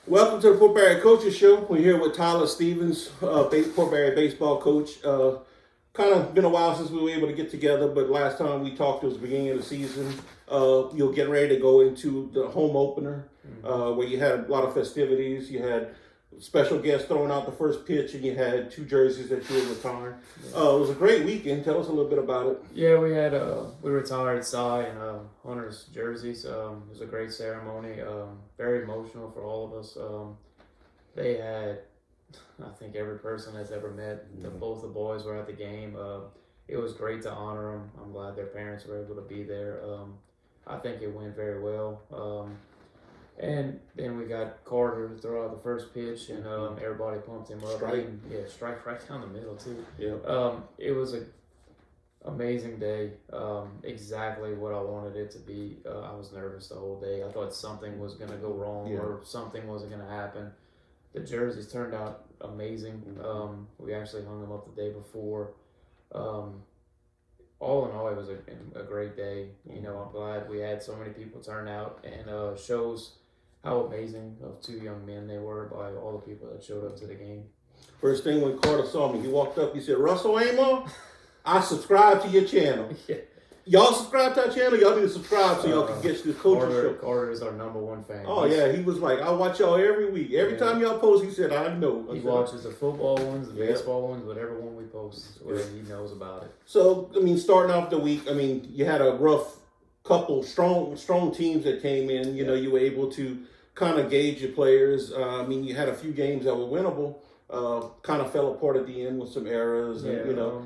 Welcome to the Port Barre Coaches Show. We're here with Tyler Stevens, Port Barre baseball coach. Kind of been a while since we were able to get together, but last time we talked was the beginning of the season. You're getting ready to go into the home opener, where you had a lot of festivities. You had special guests throwing out the first pitch, and you had 2 jerseys that you were retiring. It was a great weekend. Tell us a little bit about it. Yeah, we retired Cy and Hunter's jerseys. It was a great ceremony. Very emotional for all of us. They had, I think, every person that's ever met. Both the boys were at the game. It was great to honor them. I'm glad their parents were able to be there. I think it went very well. And then we got Carter to throw out the first pitch, and everybody pumped him up. Strike right down the middle too. Yeah. It was an amazing day. Exactly what I wanted it to be. I was nervous the whole day. I thought something was gonna go wrong or something wasn't gonna happen. The jerseys turned out amazing. We actually hung them up the day before. All in all, it was a great day. You know, I'm glad we had so many people turn out, and shows how amazing of 2 young men they were by all the people that showed up to the game. First thing when Carter saw me, he walked up, he said, "Russell Amor, I subscribe to your channel." Yeah. Y'all subscribe to our channel? Y'all need to subscribe so y'all can get this coaching show. Carter is our #1 fan. Oh, yeah. He was like, I watch y'all every week. Every time y'all post, he said, I know. He watches the football ones, the baseball ones, whatever one we post, he knows about it. So, I mean, starting off the week, I mean, you had a rough couple strong teams that came in. You know, you were able to kind of gauge your players. I mean, you had a few games that were winnable. Kind of fell apart at the end with some errors. And, you know,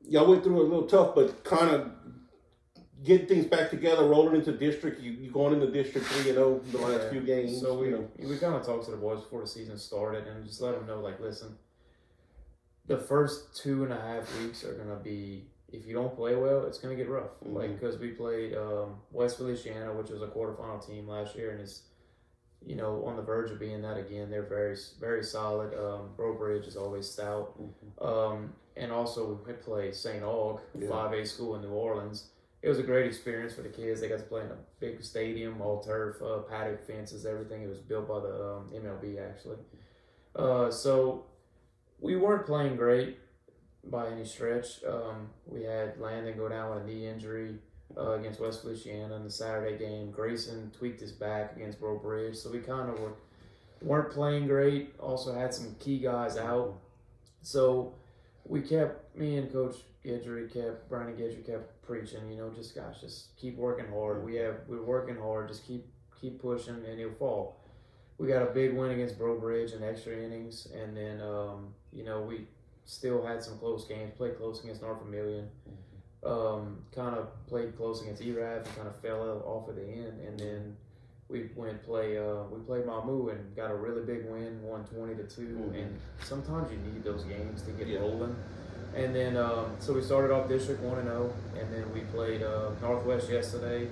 y'all went through a little tough, but kind of get things back together, rolling into district. You going into District 3, the last few games. So we kind of talked to the boys before the season started and just let them know, like, listen, the first 2.5 weeks are going to be, if you don't play well, it's going to get rough. Like, because we played West Feliciana, which was a quarterfinal team last year, and is, on the verge of being that again. They're very, very solid. Bridge is always stout. And also we played St. Aug, 5A school in New Orleans. It was a great experience for the kids. They got to play in a big stadium, all turf, paddock fences, everything. It was built by the MLB, actually. So we weren't playing great by any stretch. We had Landon go down with a knee injury against West Feliciana in the Saturday game. Grayson tweaked his back against Bridge. So we kind of weren't playing great. Also had some key guys out. So me and Coach Brandon Guidry kept preaching, just keep working hard. We're working hard, just keep pushing, and it'll fall. We got a big win against Bridge in extra innings, and then, we still had some close games, played close against North Vermilion, kind of played close against ERAF and kind of fell off at the end, and then we played Mamu and got a really big win, 120-2, and sometimes you need those games to get rolling. And then, so we started off District 1-0, and then we played Northwest yesterday.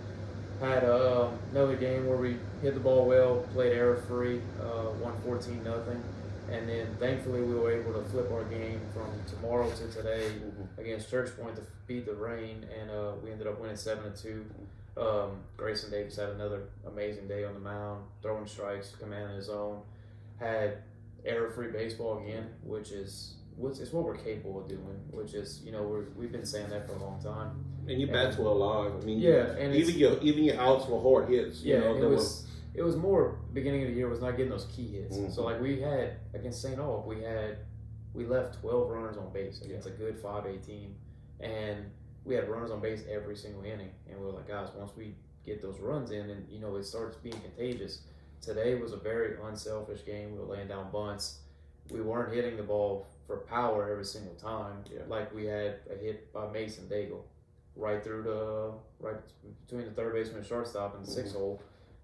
Had another game where we hit the ball well, played error-free, won 14-0. And then, thankfully, we were able to flip our game from tomorrow to today against Church Point to beat the rain, and we ended up winning 7-2. Grayson Davis had another amazing day on the mound, throwing strikes, commanding his own. Had error-free baseball again, which is it's what we're capable of doing, which is, we've been saying that for a long time. And your bats were alive. I mean, and even your outs were hard hits. It was more beginning of the year was not getting those key hits. So like we had against St. Aug, we left 12 runners on base against a good 5A team, and we had runners on base every single inning. And we were like, guys, once we get those runs in, and it starts being contagious. Today was a very unselfish game. We were laying down bunts. We weren't hitting the ball for power every single time. Like we had a hit by Mason Daigle right between the third baseman and shortstop in the 6 hole.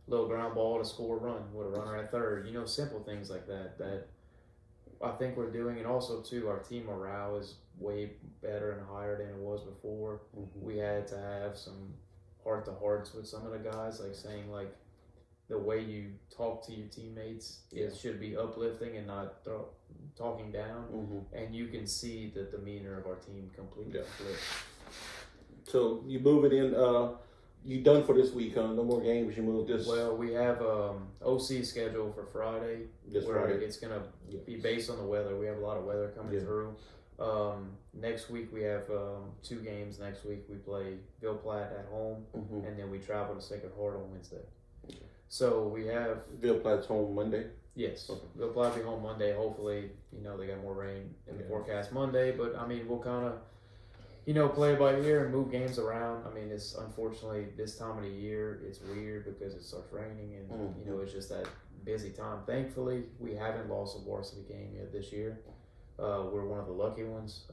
Little ground ball to score a run with a runner at third. Simple things like that I think we're doing. And also too, our team morale is way better and higher than it was before. We had to have some heart-to-hearts with some of the guys, like saying like the way you talk to your teammates should be uplifting and not talking down. And you can see the demeanor of our team completely flip. So you move it in. you done for this week, huh? No more games. You moved this. Well, we have OC scheduled for Friday. This where Friday. It's going to be based on the weather. We have a lot of weather coming through. Next week we have 2 games. Next week we play Ville Platte at home, and then we travel to Sacred Heart on Wednesday. So we have Ville Platte's home Monday. Yes, Ville Platte be home Monday. Hopefully, they got more rain in the forecast Monday. But I mean, we'll kind of, play by ear and move games around. I mean, it's unfortunately this time of the year it's weird because it starts raining and it's just that busy time. Thankfully, we haven't lost a varsity game yet this year. We're one of the lucky ones.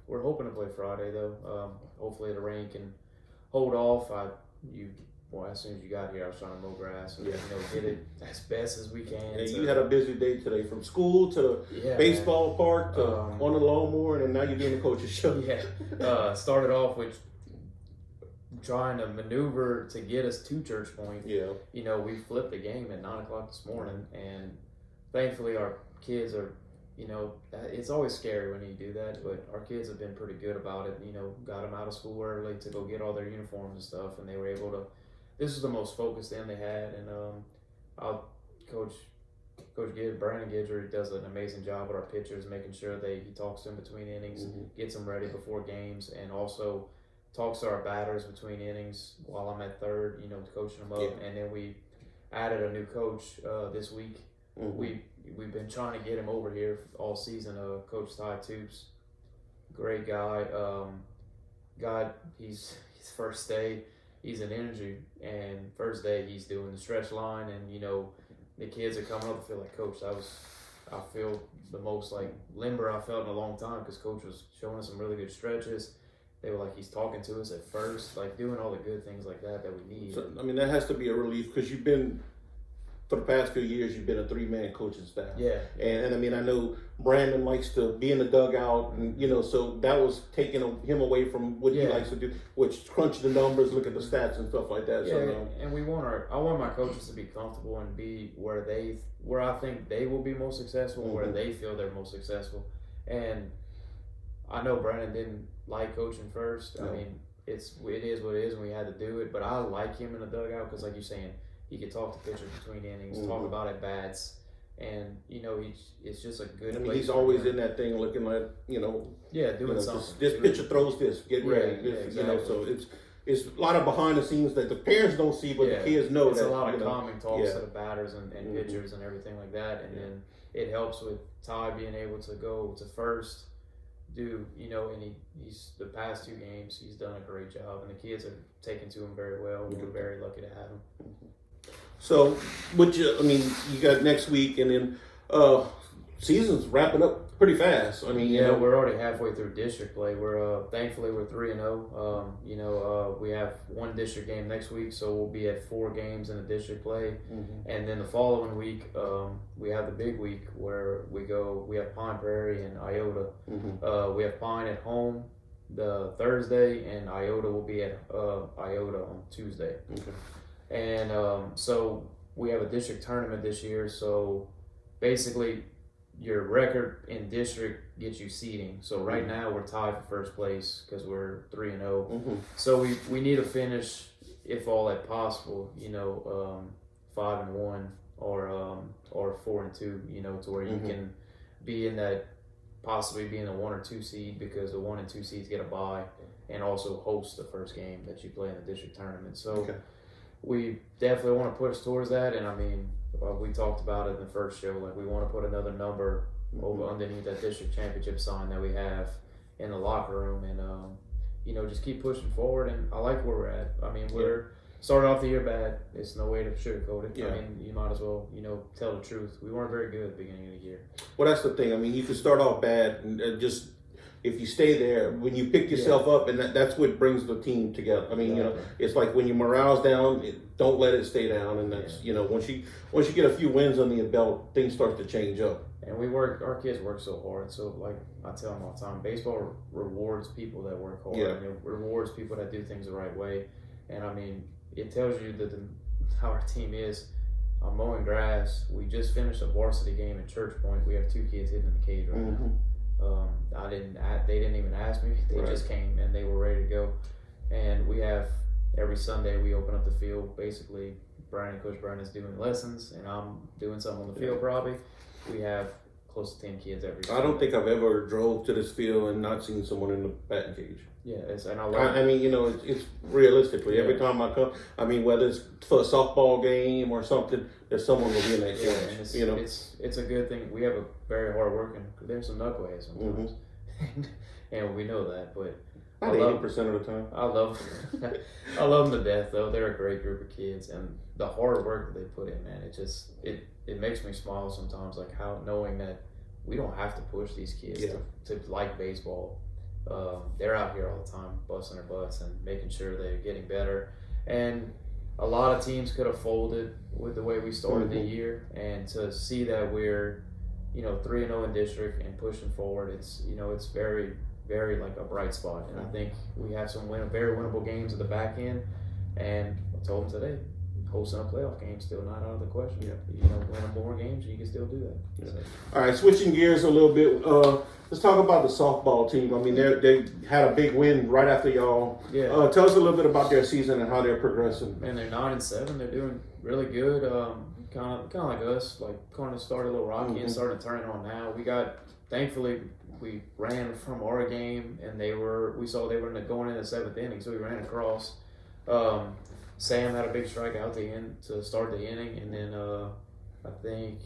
We're hoping to play Friday though. Hopefully the rain can hold off. As soon as you got here, I was trying to mow grass and get it as best as we can. Yeah, you had a busy day today, from school to baseball park to on the lawnmower, and now you're doing the coach's show. Yeah, started off with trying to maneuver to get us to Church Point. Yeah, we flipped the game at 9:00 this morning, and thankfully our kids are. It's always scary when you do that, but our kids have been pretty good about it. Got them out of school early to go get all their uniforms and stuff, and they were able to. This was the most focused end they had, and Coach Brandon Gidger does an amazing job with our pitchers, making sure he talks to them between innings, gets them ready before games, and also talks to our batters between innings while I'm at third, coaching them up. And then we added a new coach this week. We've been trying to get him over here all season. Coach Ty Toops, great guy. He's his first day. He's an energy, and first day he's doing the stretch line, and the kids are coming up. I feel like Coach. I feel the most like limber I felt in a long time because Coach was showing us some really good stretches. They were like he's talking to us at first, like doing all the good things like that we need. So, I mean, that has to be a relief because you've been. For the past few years, you've been a 3-man coaching staff. Yeah. And I mean, I know Brandon likes to be in the dugout, and so that was taking him away from what he likes to do, which crunch the numbers, look at the stats and stuff like that. Yeah, so, and I want my coaches to be comfortable and be where I think they will be most successful, where they feel they're most successful. And I know Brandon didn't like coaching first. No. I mean, it is what it is, and we had to do it. But I like him in the dugout because, like you're saying. He could talk to pitchers between innings, talk about at bats, and it's just a good. I mean, he's always in that thing, looking like doing something. This pitcher throws this, get ready. Exactly. So it's a lot of behind the scenes that the parents don't see, but the kids know. It's a lot of calming talks to the batters and pitchers and everything like that, and then it helps with Ty being able to go to first. And he's the past 2 games he's done a great job, and the kids are taken to him very well. We're very lucky to have him. So, you got next week, and then season's wrapping up pretty fast. I mean, we're already halfway through district play. We're thankfully we're 3-0. We have 1 district game next week, so we'll be at 4 games in the district play, and then the following week we have the big week where we have Pine Prairie and Iota. We have Pine at home the Thursday, and Iota will be at Iota on Tuesday. And so we have a district tournament this year. So basically, your record in district gets you seeding. So right now we're tied for first place because we're 3-0. So we need to finish, if all that possible, 5-1 or 4-2. To where you can be in that, possibly be in the 1 or 2 seed, because the 1 and 2 seeds get a bye, and also host the first game that you play in the district tournament. So. We definitely want to push towards that, and I mean, we talked about it in the first show. Like, we want to put another number over underneath that district championship sign that we have in the locker room, and just keep pushing forward. And I like where we're at. I mean, we're started off the year bad. It's no way to sugarcoat it. I mean, you might as well tell the truth. We weren't very good at the beginning of the year. Well, that's the thing. I mean, you can start off bad and just. If you stay there, when you pick yourself up, and that's what brings the team together. I mean, it's like when your morale's down, don't let it stay down. And that's, once you get a few wins under your belt, things start to change up. And our kids work so hard. So, like I tell them all the time, baseball rewards people that work hard. And it rewards people that do things the right way. And I mean, it tells you that how our team is. I'm mowing grass. We just finished a varsity game at Church Point. We have 2 kids hitting in the cage right now. They didn't even ask me. They just came and they were ready to go. And we have every Sunday we open up the field. Basically, Coach Brandon's doing lessons, and I'm doing something on the field probably. We have close to 10 kids every Sunday. I don't think I've ever drove to this field and not seen someone in the batting cage. Yeah, and I love I mean, it's realistically, every time I come, I mean, whether it's for a softball game or something, there's someone will be in that cage, and it's a good thing. We have a very hard working, there's some knuckleheads sometimes, and we know that, but about 80% of the time. I love I love them to death, though. They're a great group of kids, and the hard work that they put in, man, it makes me smile sometimes, like how knowing that we don't have to push these kids to like baseball. They're out here all the time, busting their butts and making sure they're getting better. And a lot of teams could have folded with the way we started the year, and to see that we're, 3-0 in district and pushing forward, it's very, very like a bright spot. And I think we have some very winnable games at the back end. And I told them today, hosting a playoff game still not out of the question. Winning more games, you can still do that. So. All right, switching gears a little bit. Let's talk about the softball team. I mean, they had a big win right after y'all. Yeah. Tell us a little bit about their season and how they're progressing. Man, they're 9-7. They're doing really good. Kind of like us. Like kind of started a little rocky and started turning on now. Thankfully, we ran from our game, and we saw they were going in the 7th inning, so we ran across. Sam had a big strikeout to start the inning, and then I think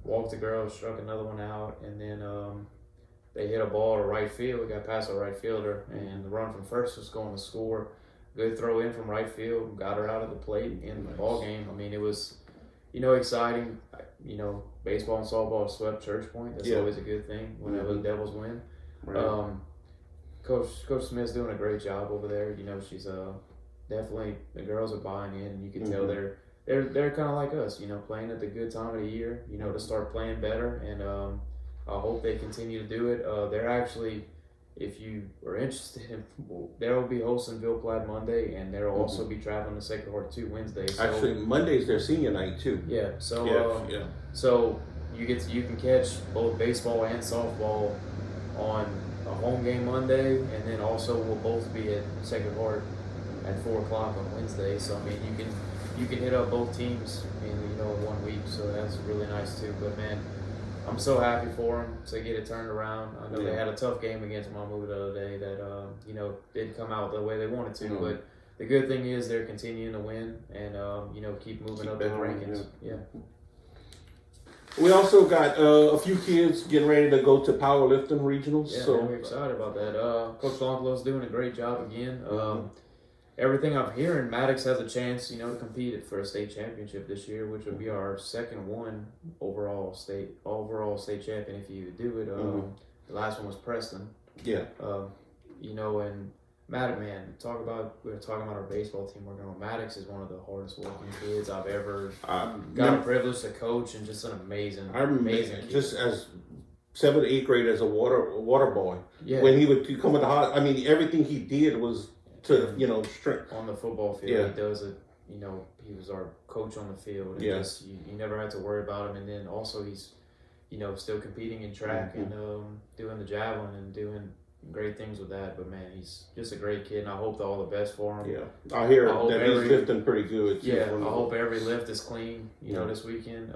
walked the girl, struck another one out, and then they hit a ball to right field. We got past our right fielder, and the run from first was going to score. Good throw in from right field, got her out of the plate in the ball game. I mean, it was, exciting. Baseball and softball swept Church Point. That's always a good thing whenever the Devils win. Right. Coach Smith's doing a great job over there. She's definitely, the girls are buying in, and you can tell they're kind of like us. Playing at the good time of the year. To start playing better, and I hope they continue to do it. They're actually, if you are interested, they'll be hosting Ville Platte Monday, and they'll also be traveling to Sacred Heart 2 Wednesday. So, actually, Monday's their senior night too. Yeah. So so you can catch both baseball and softball on a home game Monday, and then also we'll both be at Sacred Heart at 4 o'clock on Wednesday. So I mean, you can hit up both teams in 1 week. So that's really nice too. But man, I'm so happy for them to get it turned around. I know they had a tough game against Mamu the other day that didn't come out the way they wanted to. But the good thing is they're continuing to win and keep moving up the rankings. Yeah. We also got a few kids getting ready to go to powerlifting regionals. Yeah, so we're excited about that. Coach Longfellow's doing a great job again. Everything I'm hearing, Maddox has a chance, to compete for a state championship this year, which would be our second one overall state champion if you do it. The last one was Preston. Yeah. And Maddox, man, we were talking about our baseball team working on. Maddox is one of the hardest working kids I've ever got a privilege to coach, and just an amazing kid. Just as 7th, 8th grade as a water boy. Yeah. When he would come in the house, I mean, everything he did was to strength on the football field. Yeah. He does it. He was our coach on the field, and just you never had to worry about him. And then also he's still competing in track and doing the javelin and doing great things with that. But man, he's just a great kid, and I hope all the best for him. Yeah, I hear that he's lifting pretty good. Yeah, I hope every lift is clean. This weekend.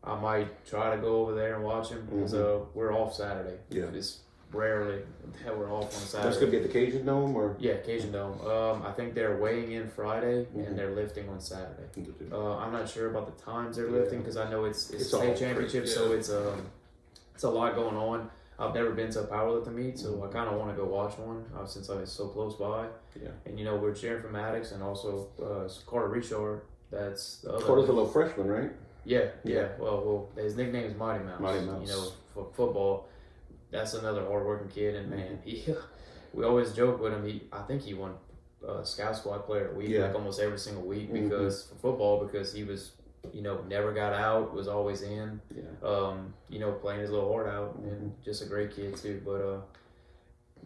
I might try to go over there and watch him because we're off Saturday. Yeah, it's rarely that we're off on Saturday. That's gonna be at the Cajun Dome, or Cajun Dome. I think they're weighing in Friday and they're lifting on Saturday. I'm not sure about the times they're lifting because I know it's state championship, so it's a lot going on. I've never been to a powerlifting meet, so I kind of want to go watch one since I was so close by. Yeah, and we're cheering for Maddox and also Carter Richard. That's the other. Carter's a little freshman, right? Yeah. Well, his nickname is Mighty Mouse. Mighty Mouse. For football. That's another hard-working kid, and man, we always joke with him. I think he won Scout Squad Player of the Week like almost every single week because for football because he was, never got out, was always in, playing his little heart out, and just a great kid too. But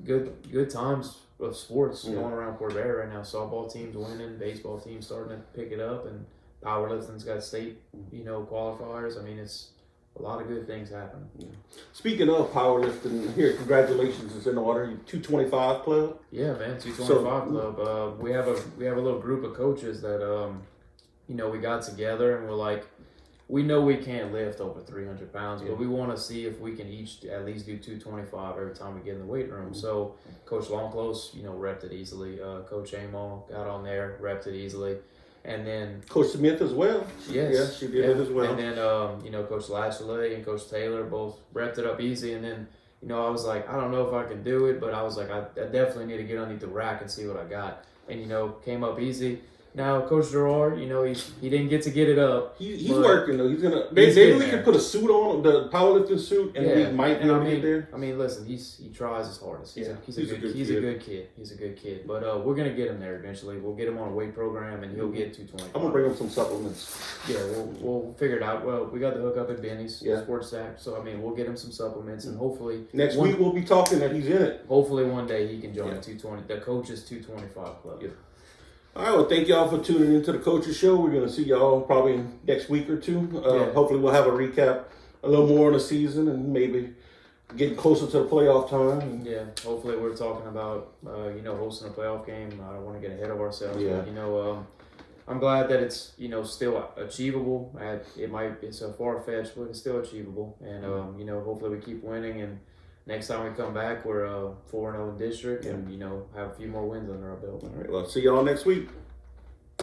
good times of sports going around Port Barre right now. Softball teams winning, baseball teams starting to pick it up, and powerlifting's got state, qualifiers. I mean, it's a lot of good things happen. Speaking of powerlifting, here, congratulations is in order. 225 club. Yeah, man, 225 club. We have a little group of coaches that we got together and we're like, we know we can't lift over 300 pounds, but we want to see if we can each at least do 225 every time we get in the weight room. So Coach Longclose, repped it easily. Coach Amo got on there, repped it easily. And then Coach Smith as well. Yes. She did it as well. And then, Coach Lashley and Coach Taylor both repped it up easy. And then, I was like, I don't know if I can do it, but I was like, I definitely need to get underneath the rack and see what I got. And, came up easy. Now, Coach Gerard, he didn't get to get it up. He's working though. He's gonna maybe we can put a suit on, the powerlifting suit, and we might be able to get there. I mean, listen, he tries his hardest. He's a good kid. He's a good kid. But we're gonna get him there eventually. We'll get him on a weight program, and he'll get 225. I'm gonna bring him some supplements. Yeah, we'll figure it out. Well, we got the hook up at Benny's Sports Stack, so I mean, we'll get him some supplements, and hopefully next week we'll be talking that he's in it. Hopefully, one day he can join the coaches 225 club. Yeah. All right, well, thank y'all for tuning into the Coaches Show. We're going to see y'all probably next week or two. Hopefully we'll have a recap a little more on the season and maybe getting closer to the playoff time. Yeah, hopefully we're talking about, hosting a playoff game. I don't want to get ahead of ourselves. Yeah. But, I'm glad that it's, still achievable. It's a far-fetched, but it's still achievable. And, hopefully we keep winning. And next time we come back, we're 4-0 in district and, have a few more wins under our belt. All right, well, see y'all next week.